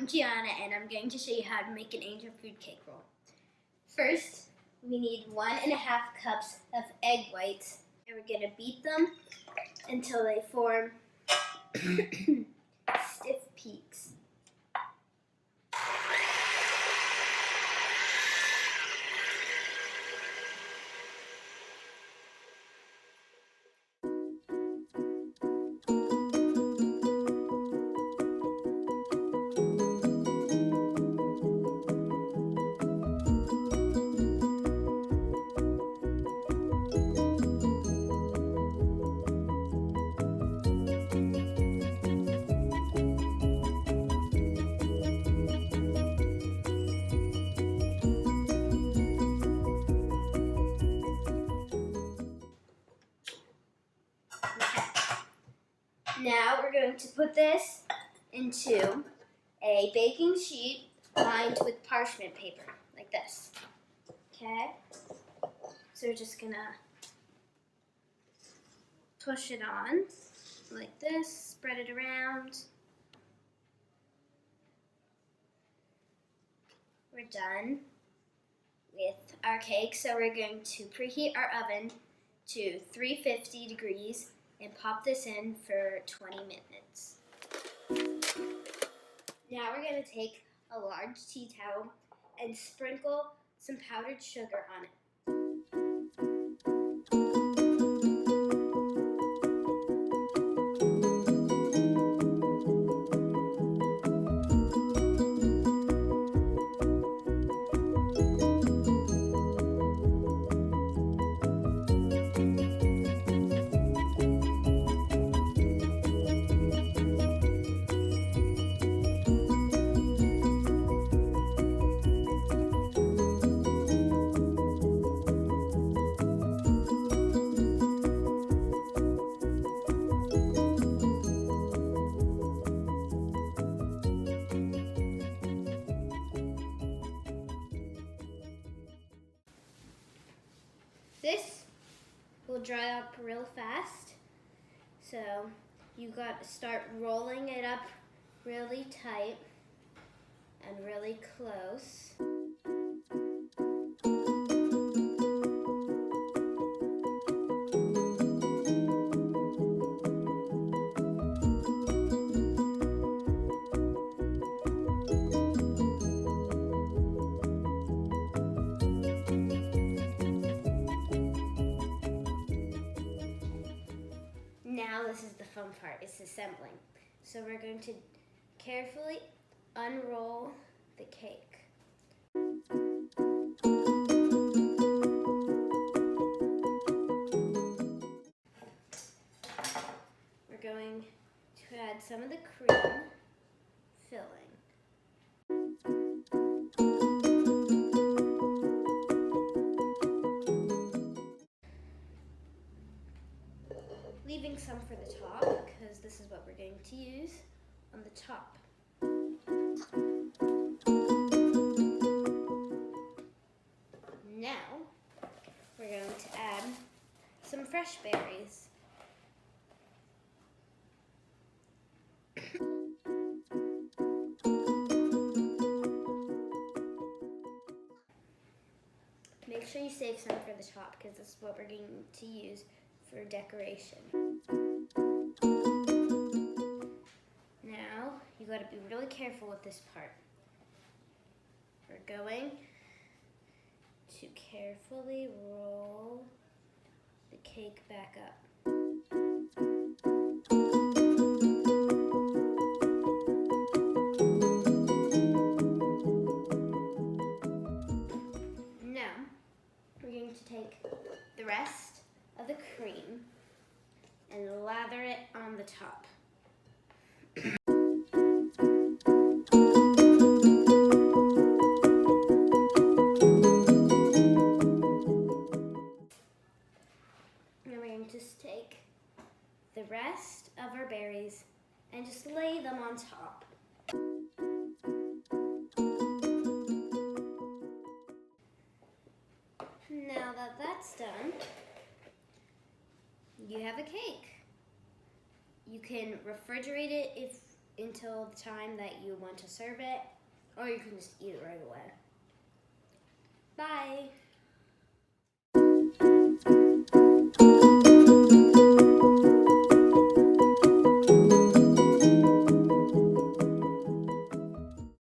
Gianna, and I'm going to show you how to make an angel food cake roll. First, we need 1.5 cups of egg whites, and we're going to beat them until they form stiff peaks. Now we're going to put this into a baking sheet lined with parchment paper, like this. Okay? So we're just gonna push it on like this, spread it around. We're done with our cake, so we're going to preheat our oven to 350 degrees and pop this in for 20 minutes. Now we're going to take a large tea towel and sprinkle some powdered sugar on it. This will dry up real fast, so you got to start rolling it up really tight and really close. Now this is the fun part, it's assembling. So we're going to carefully unroll the cake. We're going to add some of the cream filling. Leaving some for the top, because this is what we're going to use on the top. Now, we're going to add some fresh berries. Make sure you save some for the top, because this is what we're going to use for decoration. Now, you got to be really careful with this part. We're going to carefully roll the cake back up. Now, we're going to take the rest of the cream and lather it on the top. Now we're going to just take the rest of our berries and just lay them on top. Now that that's done, you have a cake. You can refrigerate it until the time that you want to serve it, or you can just eat it right away. Bye!